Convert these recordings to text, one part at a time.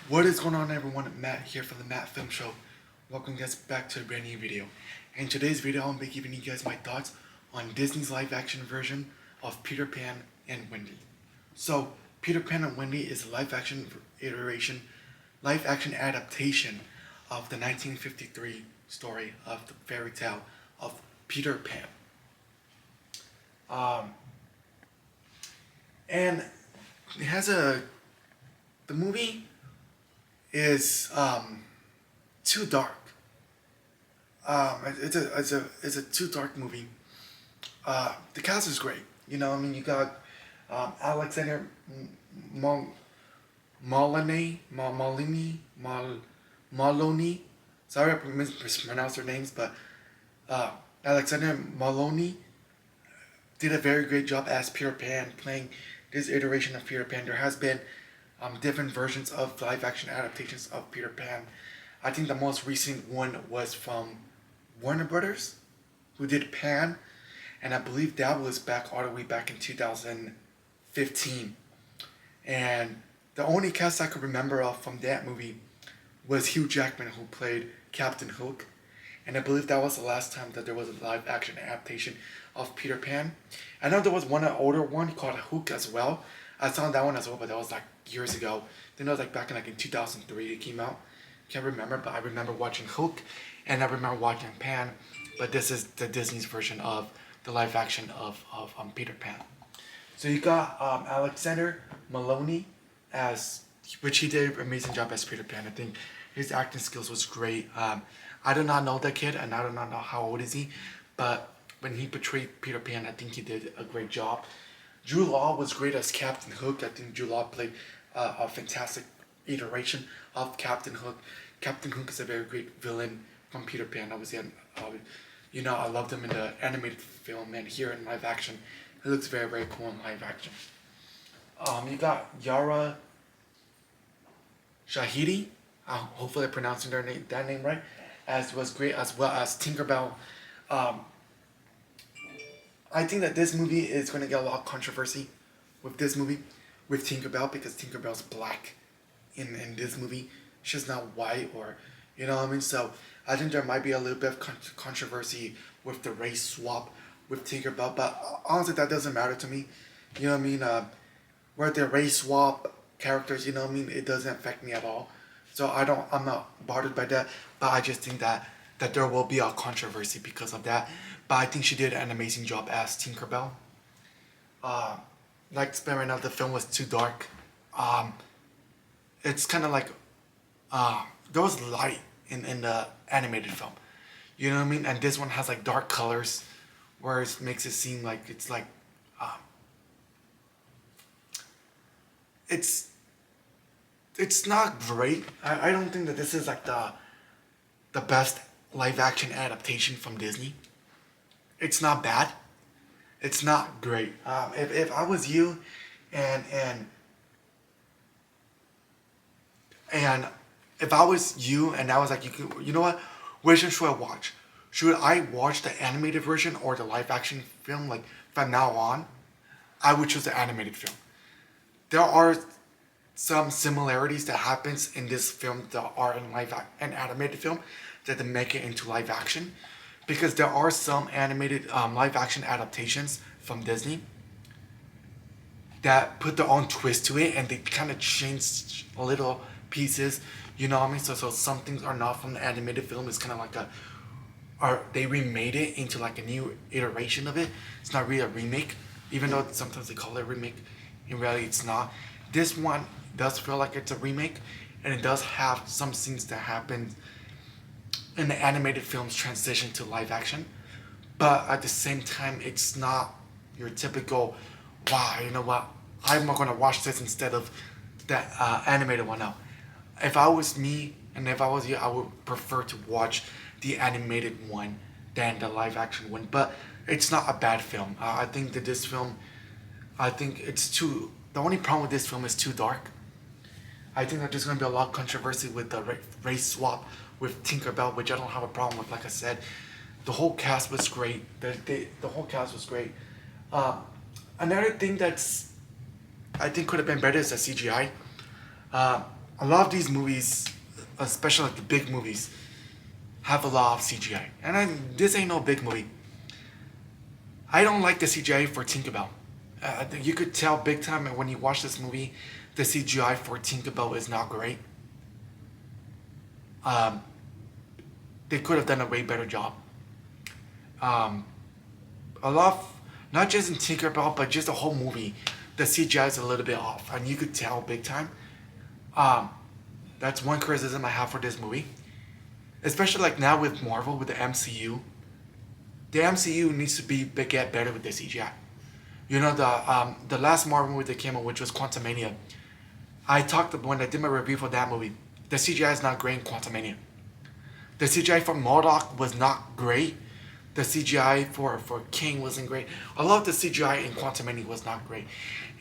What is going on, everyone? Matt here from the Matt Film Show. Welcome guys back to a brand new video. In today's video, I'll be giving you guys my thoughts on Disney's live action version of Peter Pan and Wendy. So, Peter Pan and Wendy is a live action adaptation of the 1953 story of the fairy tale of Peter Pan. And it has the movie is too dark. It's a too dark movie. The cast is great. You got Alexander Maloney. Sorry if I mispronounced their names, but Alexander Maloney did a very great job as Peter Pan, playing this iteration of Peter Pan. There has been different versions of live action adaptations of Peter Pan. I think the most recent one was from Warner Brothers, who did Pan, and I believe that was back all the way back in 2015. And the only cast I could remember of from that movie was Hugh Jackman, who played Captain Hook. And I believe that was the last time that there was a live action adaptation of Peter Pan. I know there was an older one called Hook as well. I saw that one as well, but that was like years ago. Then it was like back in 2003 it came out. Can't remember, but I remember watching Hook, and I remember watching Pan. But this is the Disney's version of the live action of Peter Pan. So you got Alexander Maloney which he did an amazing job as Peter Pan. I think his acting skills was great. I do not know that kid, and I do not know how old is he, but when he portrayed Peter Pan, I think he did a great job. Drew Law was great as Captain Hook. I think Drew Law played a fantastic iteration of Captain Hook. Captain Hook is a very great villain from Peter Pan. Obviously, I loved him in the animated film, and here in live action, he looks very, very cool in live action. You got Yara Shahidi. Hopefully, I'm pronouncing that name right. As was great, as well as Tinkerbell. I think that this movie is going to get a lot of controversy with this movie, with Tinkerbell, because Tinkerbell's black in this movie. She's not white, or, So I think there might be a little bit of controversy with the race swap with Tinkerbell, but honestly, that doesn't matter to me. Where the race swap characters, it doesn't affect me at all. So I'm not bothered by that, but I just think that there will be a controversy because of that. But I think she did an amazing job as Tinkerbell. Like Spin right now, the film was too dark. It's kind of like there was light in the animated film. You know what I mean? And this one has like dark colors, where it makes it seem like it's like it's not great. I don't think that this is like the best live action adaptation from Disney. It's not bad. It's not great. If I was you, and if I was you, and I was like, you know what? Which one should I watch? Should I watch the animated version or the live action film? Like from now on, I would choose the animated film. There are some similarities that happens in this film that are in an animated film that they make it into live action, because there are some animated live action adaptations from Disney that put their own twist to it, and they kind of change little pieces. You know what I mean? So some things are not from the animated film. It's kind of like or they remade it into like a new iteration of it. It's not really a remake, even though sometimes they call it a remake. In reality, it's not. This one does feel like it's a remake, and it does have some scenes that happen in the animated film's transition to live action. But at the same time, it's not your typical, wow, you know what, I'm not going to watch this instead of that animated one. No. If I was me, and if I was you, I would prefer to watch the animated one than the live action one. But it's not a bad film. I think that this film, the only problem with this film is too dark. I think that there's going to be a lot of controversy with the race swap with Tinkerbell, which I don't have a problem with. Like I said, the whole cast was great. The whole cast was great. Another thing that's I think could have been better is the CGI. a lot of these movies, especially like the big movies, have a lot of CGI. And this ain't no big movie. I don't like the CGI for Tinkerbell. You could tell big time when you watch this movie, the CGI for Tinkerbell is not great. Um, they could have done a way better job. Um, a lot, not just in Tinkerbell, but just the whole movie, the CGI is a little bit off, and you could tell big time. Um, that's one criticism I have for this movie, especially like now with Marvel with the MCU. The MCU needs to get better with the CGI. You know the last Marvel movie that came out, which was Quantumania. I talked when I did my review for that movie. The CGI is not great in Quantumania. The CGI for MODOK was not great. The CGI for King wasn't great. A lot of the CGI in Quantumania was not great.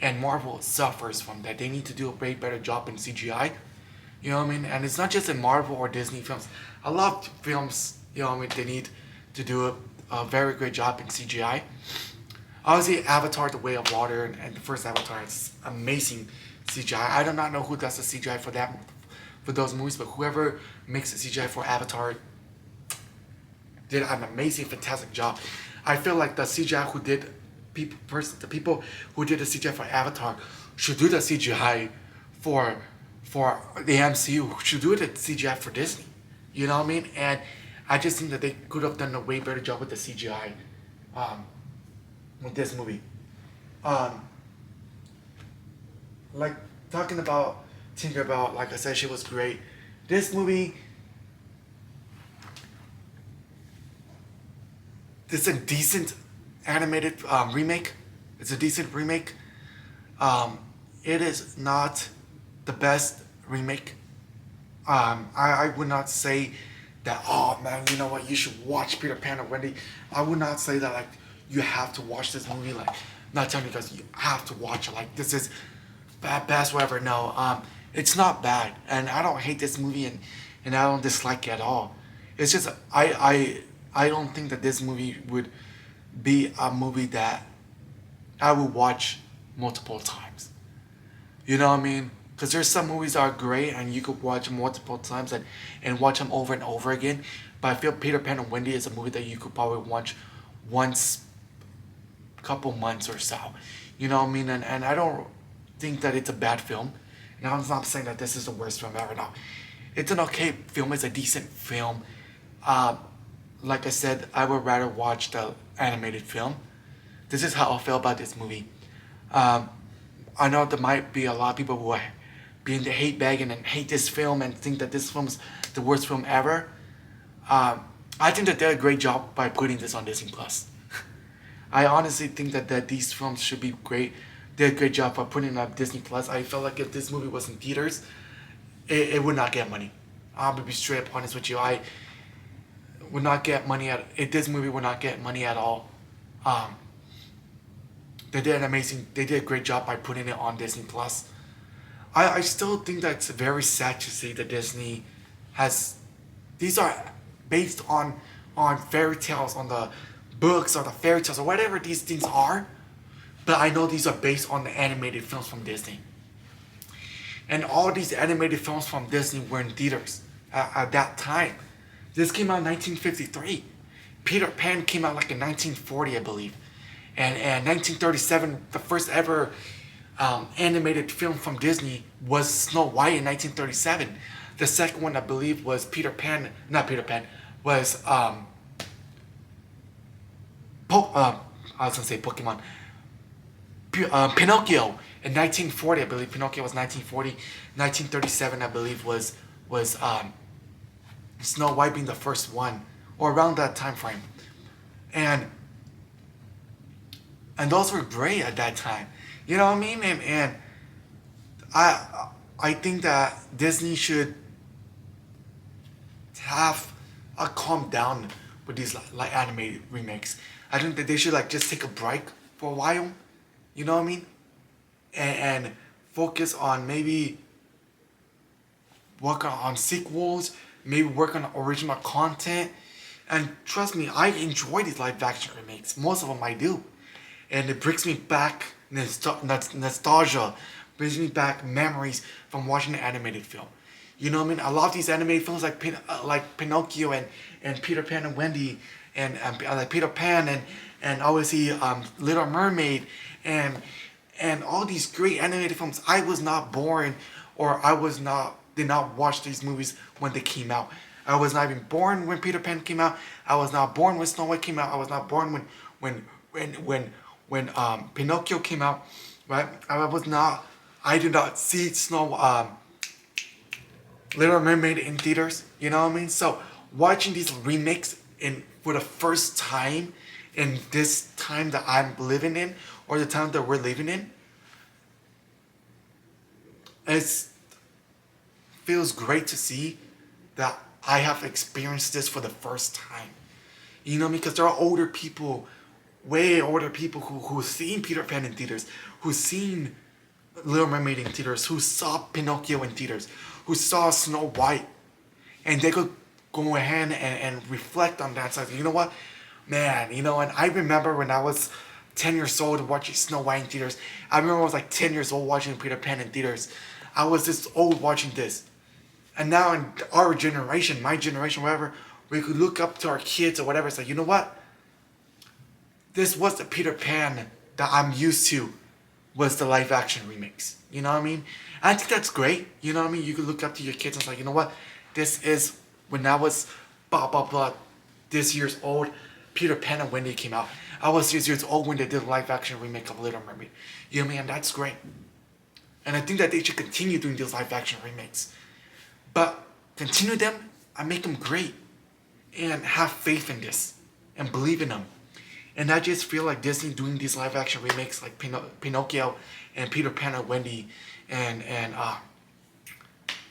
And Marvel suffers from that. They need to do a way better job in CGI. You know what I mean? And it's not just in Marvel or Disney films. A lot of films, you know what I mean, they need to do a very great job in CGI. Obviously, Avatar: The Way of Water and the first Avatar is amazing CGI. I do not know who does the CGI for those movies, but whoever makes the CGI for Avatar did an amazing, fantastic job. I feel like the CGI who did the people who did the CGI for Avatar should do the CGI for the MCU. Should do the CGI for Disney. You know what I mean? And I just think that they could have done a way better job with the CGI with this movie. Um, like talking about Tinkerbell, like I said, she was great. This movie, it's a decent animated remake. It's a decent remake. It is not the best remake. I would not say that, oh man, you know what, you should watch Peter Pan and Wendy. I would not say that like you have to watch this movie. Like, not telling you guys you have to watch it. Like, this is best whatever. No, it's not bad, and I don't hate this movie, and I don't dislike it at all. It's just I don't think that this movie would be a movie that I would watch multiple times. You know what I mean? Because there's some movies that are great and you could watch multiple times and watch them over and over again. But I feel Peter Pan and Wendy is a movie that you could probably watch once, couple months or so. You know what I mean? And I don't think that it's a bad film. And I'm not saying that this is the worst film ever. No, it's an okay film. It's a decent film. Like I said, I would rather watch the animated film. This is how I feel about this movie. I know there might be a lot of people who are being the hate bagging and hate this film and think that this film's the worst film ever. I think that they did a great job by putting this on Disney Plus. I honestly think that these films should be great. They did a great job by putting it on Disney Plus. I felt like if this movie was in theaters, it would not get money. I'm gonna be straight up honest with you. I would not get money this movie would not get money at all. They did a great job by putting it on Disney Plus. I still think that it's very sad to see that Disney has, these are based on fairy tales, on the books or the fairy tales or whatever these things are, but I know these are based on the animated films from Disney. And all these animated films from Disney were in theaters at that time. This came out in 1953. Peter Pan came out like in 1940, I believe. And 1937, the first ever animated film from Disney was Snow White in 1937. The second one, I believe, was was I was gonna say Pokemon. Pinocchio in 1940, I believe. Pinocchio was 1940. 1937, I believe, was Snow White being the first one, or around that time frame, and those were great at that time. You know what I mean? And I think that Disney should have a calm down with these like animated remakes. I think that they should like just take a break for a while. You know what I mean? And focus on maybe work on sequels, maybe work on original content. And trust me, I enjoy these live action remakes. Most of them I do. And it brings me back nostalgia, brings me back memories from watching an animated film. You know what I mean? I love these animated films like Pinocchio and Peter Pan and Wendy and like Peter Pan and obviously Little Mermaid and all these great animated films. I was not born, or did not watch these movies when they came out. I was not even born when Peter Pan came out. I was not born when Snow White came out. I was not born when Pinocchio came out. Right? I did not see Little Mermaid in theaters. You know what I mean? So watching these remakes for the first time in this time that I'm living in, or the time that we're living in, it feels great to see that I have experienced this for the first time. You know what I mean? Because there are older people, way older people who've seen Peter Pan in theaters, who've seen Little Mermaid in theaters, who saw Pinocchio in theaters, who saw Snow White, and they could go ahead and reflect on that. So you know what, man, you know, and I remember when I was 10 years old watching Snow White in theaters. I remember I was like 10 years old watching Peter Pan in theaters. I was this old watching this. And now in our generation, my generation, whatever, we could look up to our kids or whatever and say, you know what? This was the Peter Pan that I'm used to, was the live action remakes. You know what I mean? And I think that's great. You know what I mean? You could look up to your kids and say, you know what? This is when I was blah, blah, blah, this year's old, Peter Pan and Wendy came out. I was 6 years old when they did a live action remake of Little Mermaid. You know what I mean? And that's great. And I think that they should continue doing these live action remakes. But continue them and make them great. And have faith in this. And believe in them. And I just feel like Disney doing these live action remakes like Pinocchio and Peter Pan and Wendy and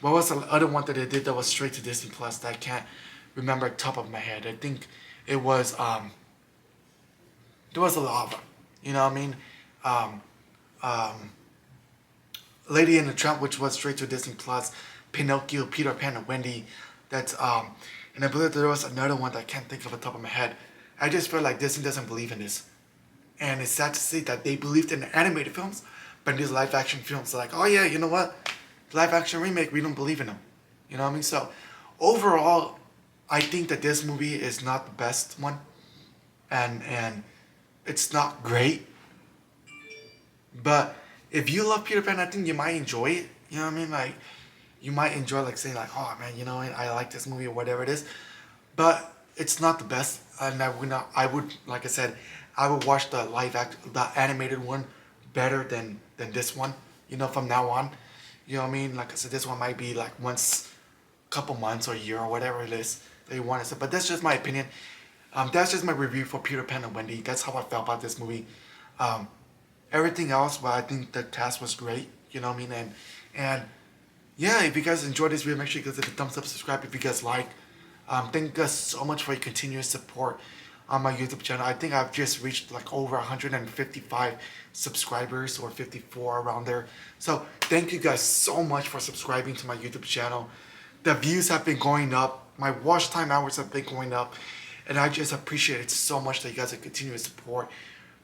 what was the other one that they did that was straight to Disney Plus that I can't remember at the top of my head. I think it was there was a lot of them. You know what I mean? Lady and the Tramp, which was straight to Disney Plus, Pinocchio, Peter Pan and Wendy. That's and I believe there was another one that I can't think of the top of my head. I just feel like Disney doesn't believe in this. And it's sad to see that they believed in the animated films, but in these live action films, they're like, oh yeah, you know what? Live action remake, we don't believe in them. You know what I mean? So overall, I think that this movie is not the best one. And it's not great. But if you love Peter Pan, I think you might enjoy it. You know what I mean? Like, you might enjoy like saying like, oh man, you know, I like this movie or whatever it is. But it's not the best, and I would, like I said, I would watch the the animated one better than this one. You know, from now on, you know what I mean. Like I said, this one might be like once, couple months or a year or whatever it is that you want to say. But that's just my opinion. That's just my review for Peter Pan and Wendy. That's how I felt about this movie. Everything else, well, I think the cast was great. You know what I mean, and yeah, if you guys enjoyed this video, make sure you guys hit the thumbs up, subscribe if you guys like. Thank you guys so much for your continuous support on my YouTube channel. I think I've just reached like over 155 subscribers or 54 around there. So thank you guys so much for subscribing to my YouTube channel. The views have been going up. My watch time hours have been going up. And I just appreciate it so much that you guys are continuous support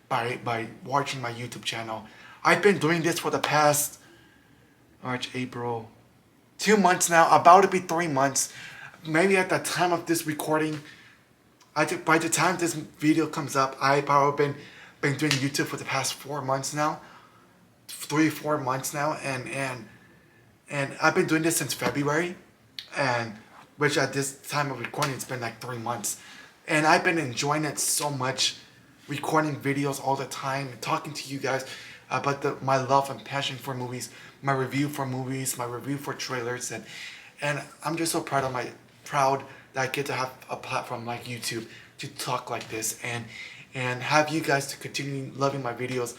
by watching my YouTube channel. I've been doing this for the past March, April, 2 months now, about to be 3 months. Maybe at the time of this recording, by the time this video comes up, I've probably been doing YouTube for the past 4 months now, 3-4 months now, and I've been doing this since February, and which at this time of recording it's been like 3 months, and I've been enjoying it so much, recording videos all the time, talking to you guys about my love and passion for movies, my review for movies, my review for trailers, and I'm just so proud that I get to have a platform like YouTube to talk like this and have you guys to continue loving my videos,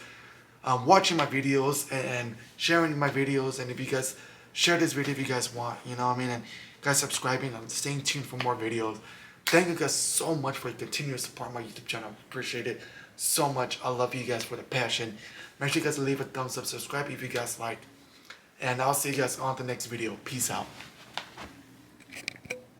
watching my videos and sharing my videos. And if you guys share this video if you guys want, you know what I mean, and guys subscribing and staying tuned for more videos. Thank you guys so much for your continuous support on my YouTube channel. Appreciate it so much. I love you guys for the passion. Make sure you guys leave a thumbs up, subscribe if you guys like, and I'll see you guys on the next video. Peace out.